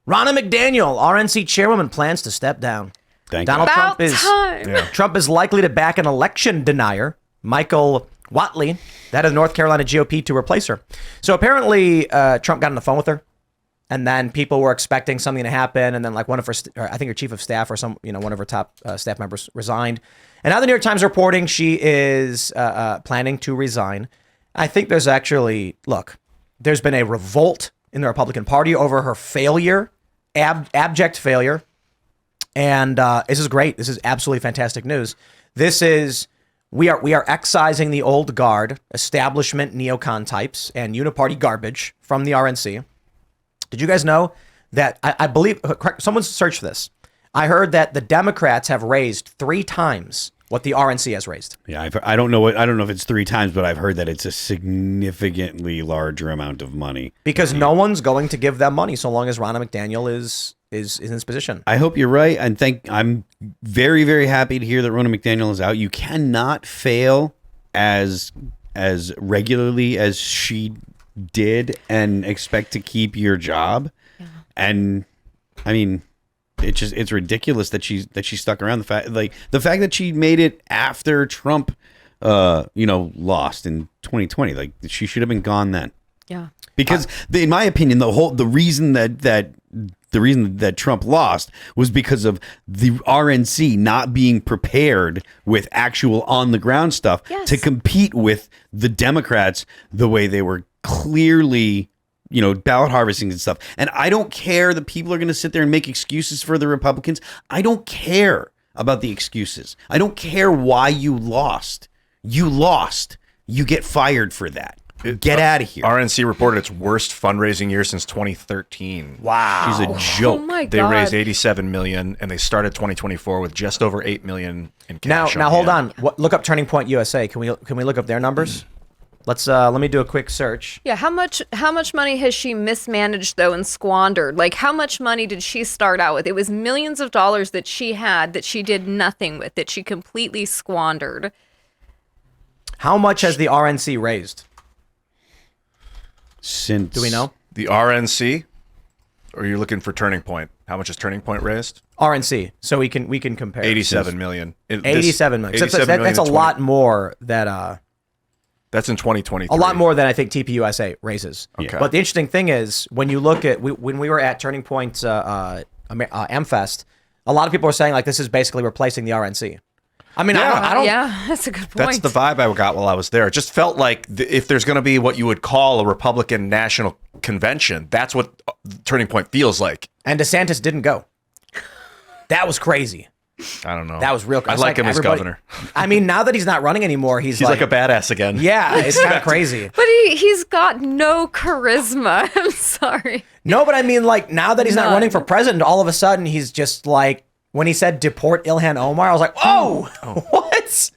Ronna McDaniel, RNC chairwoman, plans to step down. Donald Trump is likely to back an election denier, Michael Whatley, that of North Carolina GOP, to replace her. So apparently Trump got on the phone with her, and then people were expecting something to happen, and then like one of her, I think her chief of staff or one of her top staff members resigned. And now the New York Times reporting she is planning to resign. I think there's been a revolt in the Republican Party over her failure, abject failure. And this is great. This is absolutely fantastic news. We are excising the old guard, establishment neocon types, and uniparty garbage from the RNC. Did you guys know that I believe someone searched this? I heard that the Democrats have raised 3 times what the RNC has raised. Yeah, I don't know if it's 3 times, but I've heard that it's a significantly larger amount of money. Because no one's going to give them money so long as Ronna McDaniel is in this position. I hope you're right. And I'm very, very happy to hear that Ronna McDaniel is out. You cannot fail as regularly as she did and expect to keep your job. Yeah. And I mean, it's ridiculous that she stuck around. The fact that she made it after Trump lost in 2020, like she should have been gone then. Yeah. Because in my opinion, the reason that Trump lost was because of the RNC not being prepared with actual on the ground stuff to compete with the Democrats the way they were clearly, ballot harvesting and stuff. And I don't care that people are going to sit there and make excuses for the Republicans. I don't care about the excuses. I don't care why you lost. You lost. You get fired for that. Get out of here. RNC reported its worst fundraising year since 2013. Wow. She's a joke. Oh my God. They raised $87 million, and they started 2024 with just over $8 million in cash. Now hold on. Look up Turning Point USA. Can we look up their numbers? Let me do a quick search. Yeah, how much money has she mismanaged though and squandered? Like how much money did she start out with? It was millions of dollars that she had that she did nothing with, that she completely squandered. How much has the RNC raised? Do we know? The RNC? Or are you looking for Turning Point? How much has Turning Point raised? RNC. So we can compare. 87 million. 87 million. That's a lot more that that's in 2023. a lot more than I think TPUSA raises. Okay. But the interesting thing is when you look at when we were at Turning Point AmFest, a lot of people were saying like this is basically replacing the RNC. I mean, I don't. Yeah, that's a good point. That's the vibe I got while I was there. It just felt like if there's going to be what you would call a Republican National Convention, that's what Turning Point feels like. And DeSantis didn't go. That was crazy. I don't know. That was real. I like him as governor. I mean, now that he's not running anymore, he's like a badass again. Yeah, it's kind of crazy. But he's got no charisma. I'm sorry. No, but I mean, like now that he's not running for president, all of a sudden he's just like. When he said deport Ilhan Omar, I was like, whoa, what?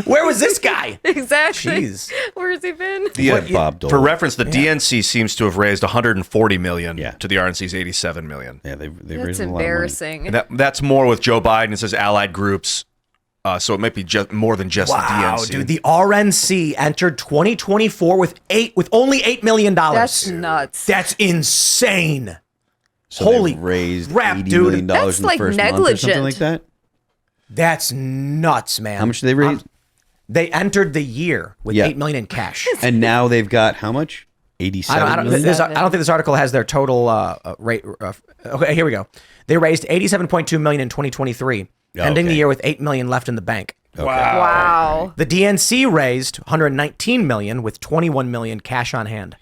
Where was this guy? Exactly. Jeez. Where has he been? Bob Dole. For reference, the DNC seems to have raised $140 million to the RNC's $87 million. Yeah, they That's raised a lot of embarrassing. And that's more with Joe Biden. It says allied groups. So it might be more than just the DNC. Wow, dude, the RNC entered 2024 with only $8 million. That's nuts. That's insane. So Holy raised crap, $80 dude. million That's in the like first month or negligent. something like that. That's nuts, man. How much did they raise? They entered the year with $8 million in cash. And now they've got how much? 87 I don't million? think this article has their total rate. Okay, here we go. They raised $87.2 million in 2023, ending the year with $8 million left in the bank. Okay. Wow. The DNC raised $119 million with $21 million cash on hand.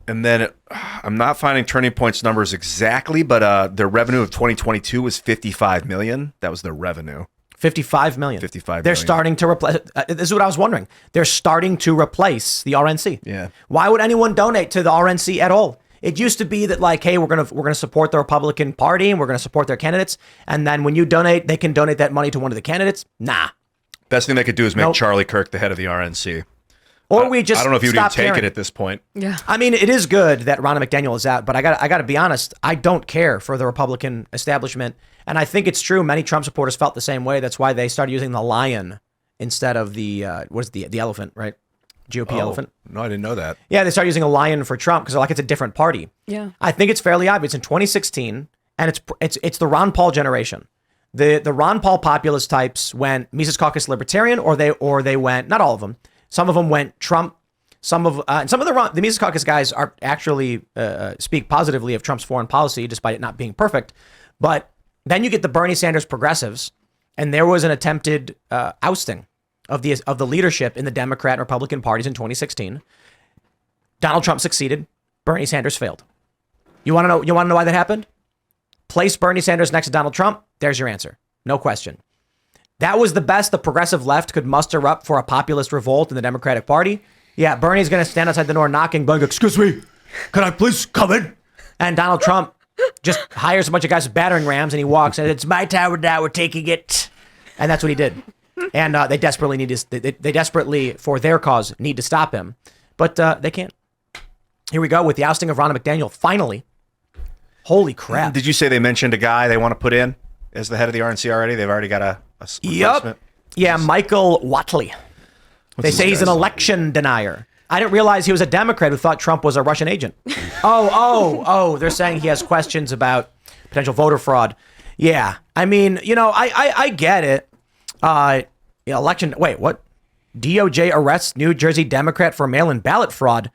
And then I'm not finding Turning Point's numbers exactly, but their revenue of 2022 was $55 million. That was their revenue. $55 million. $55 They're million. starting to replace. This is what I was wondering. They're starting to replace the RNC. Yeah. Why would anyone donate to the RNC at all? It used to be that like, hey, we're gonna support the Republican Party and we're gonna support their candidates, and then when you donate, they can donate that money to one of the candidates. Nah. Best thing they could do is make Nope. Charlie Kirk the head of the RNC. Or we just I don't know if you would even stop take caring. it at this point. Yeah. I mean, it is good that Ronna McDaniel is out, but I got to be honest. I don't care for the Republican establishment, and I think it's true. Many Trump supporters felt the same way. That's why they started using the lion instead of the the elephant, right? GOP elephant. No, I didn't know that. Yeah, they started using a lion for Trump because they're like, it's a different party. Yeah. I think it's fairly obvious. In 2016, and it's the Ron Paul generation. The Ron Paul populist types went Mises Caucus Libertarian, or they went, not all of them. Some of them went Trump. Some of the Mises Caucus guys are actually speak positively of Trump's foreign policy, despite it not being perfect. But then you get the Bernie Sanders progressives, and there was an attempted ousting of the leadership in the Democrat and Republican parties in 2016. Donald Trump succeeded. Bernie Sanders failed. You want to know why that happened? Place Bernie Sanders next to Donald Trump. There's your answer. No question. That was the best the progressive left could muster up for a populist revolt in the Democratic Party. Yeah, Bernie's going to stand outside the door knocking, going, excuse me, can I please come in? And Donald Trump just hires a bunch of guys with battering rams, and he walks, and it's my tower now, we're taking it. And that's what he did. And they desperately, for their cause, need to stop him. But they can't. Here we go with the ousting of Ronna McDaniel, finally. Holy crap. Did you say they mentioned a guy they want to put in as the head of the RNC already? They've already got a replacement? Yep. Yeah, Michael Watley. They say he's an election denier. I didn't realize he was a Democrat who thought Trump was a Russian agent. Oh, they're saying he has questions about potential voter fraud. Yeah, I mean, I get it. Election, wait, what? DOJ arrests New Jersey Democrat for mail-in ballot fraud.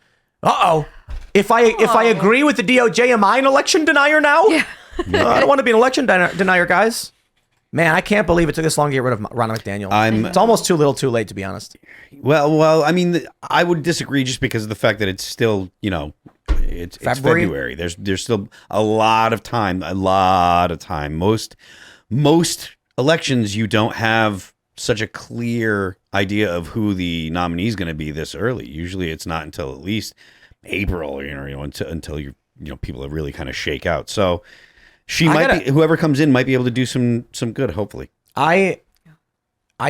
If I agree with the DOJ, am I an election denier now? Yeah. I don't want to be an election denier, guys. Man, I can't believe it took this long to get rid of Ronna McDaniel. It's almost too little too late, to be honest. Well, I mean, I would disagree just because of the fact that it's still, it's February. There's still a lot of time. Most elections, you don't have such a clear idea of who the nominee is going to be this early. Usually it's not until at least April, until people really kind of shake out. So whoever comes in might be able to do some good, hopefully. I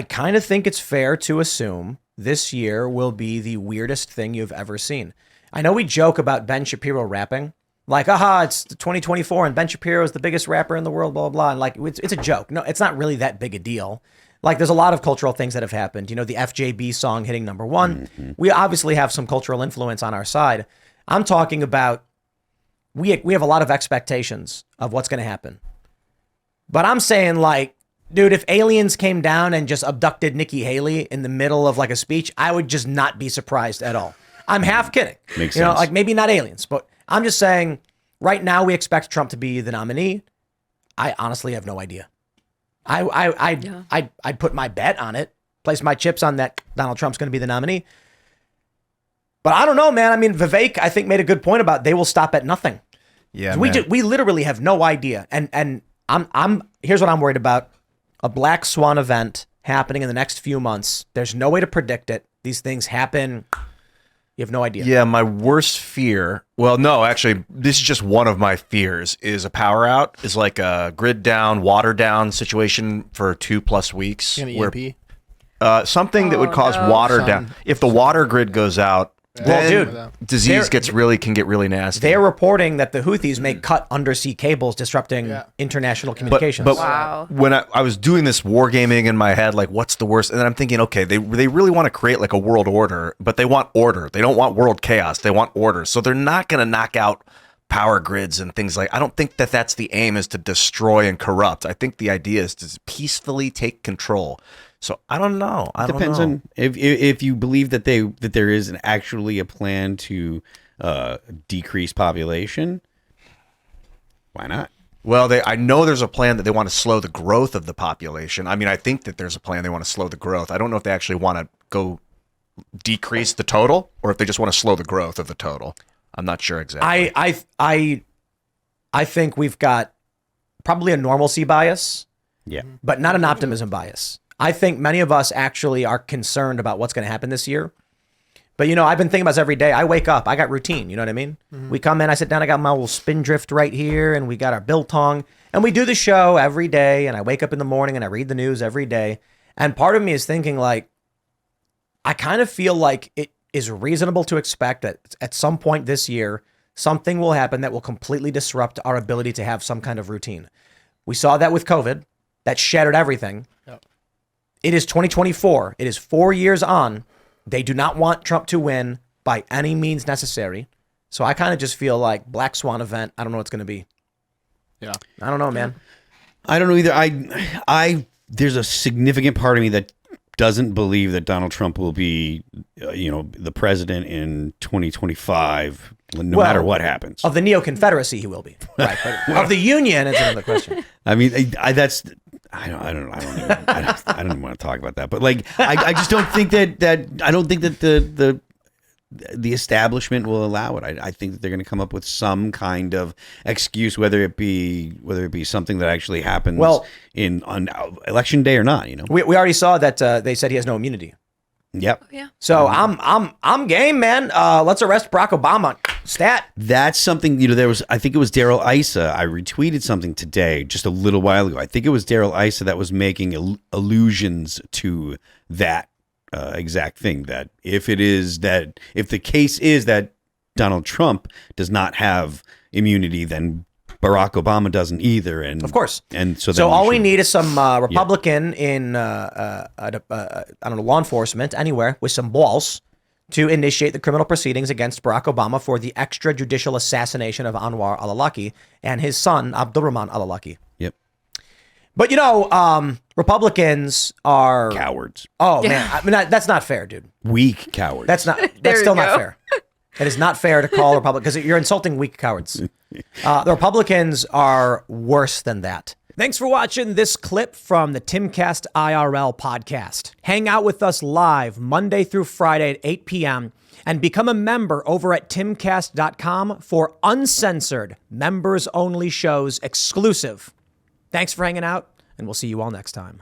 kind of think it's fair to assume this year will be the weirdest thing you've ever seen. I know we joke about Ben Shapiro rapping, like, it's 2024 and Ben Shapiro is the biggest rapper in the world, blah, blah, blah. And like, it's a joke. No, it's not really that big a deal. Like, there's a lot of cultural things that have happened. The FJB song hitting number one. Mm-hmm. We obviously have some cultural influence on our side. I'm talking about, we have a lot of expectations of what's going to happen. But I'm saying, like, dude, if aliens came down and just abducted Nikki Haley in the middle of like a speech, I would just not be surprised at all. I'm half kidding. Makes sense. Like maybe not aliens, but I'm just saying right now we expect Trump to be the nominee. I honestly have no idea. I'd put my bet on it, place my chips on that Donald Trump's going to be the nominee. But I don't know, man. I mean, Vivek, I think, made a good point about they will stop at nothing. Yeah, we literally have no idea. And I'm here's what I'm worried about. A Black Swan event happening in the next few months. There's no way to predict it. These things happen. You have no idea. Yeah, my worst fear, well, no, actually, this is just one of my fears, is a power out, is like a grid down, water down situation for 2+ weeks. An EMP? Something that would cause water down. If the water grid goes out, then disease can get really nasty. They're reporting that the Houthis may cut undersea cables, disrupting international communications. But wow. When I was doing this wargaming in my head, like, what's the worst? And then I'm thinking, okay, they really want to create like a world order, but they want order. They don't want world chaos. They want order. So they're not going to knock out power grids and things like. I don't think that that's the aim, is to destroy and corrupt. I think the idea is to peacefully take control. So I don't know. Depends on if you believe that there is actually a plan to decrease population. Why not? Well, I know there's a plan that they want to slow the growth of the population. I mean, I think that there's a plan they want to slow the growth. I don't know if they actually want to go decrease the total, or if they just want to slow the growth of the total. I'm not sure exactly. I think we've got probably a normalcy bias, but not an optimism bias. I think many of us actually are concerned about what's going to happen this year. But, I've been thinking about this every day. I wake up. I got routine. You know what I mean? Mm-hmm. We come in. I sit down. I got my little spindrift right here. And we got our biltong. And we do the show every day. And I wake up in the morning and I read the news every day. And part of me is thinking, like, I kind of feel like it is reasonable to expect that at some point this year, something will happen that will completely disrupt our ability to have some kind of routine. We saw that with COVID. That shattered everything. Yep. It is 2024. It is 4 years on. They do not want Trump to win by any means necessary. So I kind of just feel like Black Swan event. I don't know what it's going to be. Yeah. I don't know, man. I don't know either. There's a significant part of me that doesn't believe that Donald Trump will be, the president in 2025, no matter what happens. Of the Neo-Confederacy, he will be. Right. But of the Union, it's another question. I mean, I don't even want to talk about that. But like, I just don't think that I don't think that the establishment will allow it. I think that they're going to come up with some kind of excuse, whether it be something that actually happens on election day or not. We already saw that they said he has no immunity. Yep. Oh, yeah. So I'm game, man. Let's arrest Barack Obama. Stat. That's something. I think it was Daryl Issa. I retweeted something today, just a little while ago. I think it was Daryl Issa that was making allusions to that exact thing, that if the case is that Donald Trump does not have immunity, then Barack Obama doesn't either, and of course, and so all we need is some Republican in I don't know, law enforcement anywhere with some balls to initiate the criminal proceedings against Barack Obama for the extrajudicial assassination of Anwar al-Awlaki and his son Abdurrahman al-Awlaki. Yep. But Republicans are cowards. Oh man, I mean that's not fair, dude. Weak cowards. That's still not fair. It is not fair to call Republicans, because you're insulting weak cowards. The Republicans are worse than that. Thanks for watching this clip from the Timcast IRL podcast. Hang out with us live Monday through Friday at 8 p.m. and become a member over at timcast.com for uncensored, members-only shows exclusive. Thanks for hanging out, and we'll see you all next time.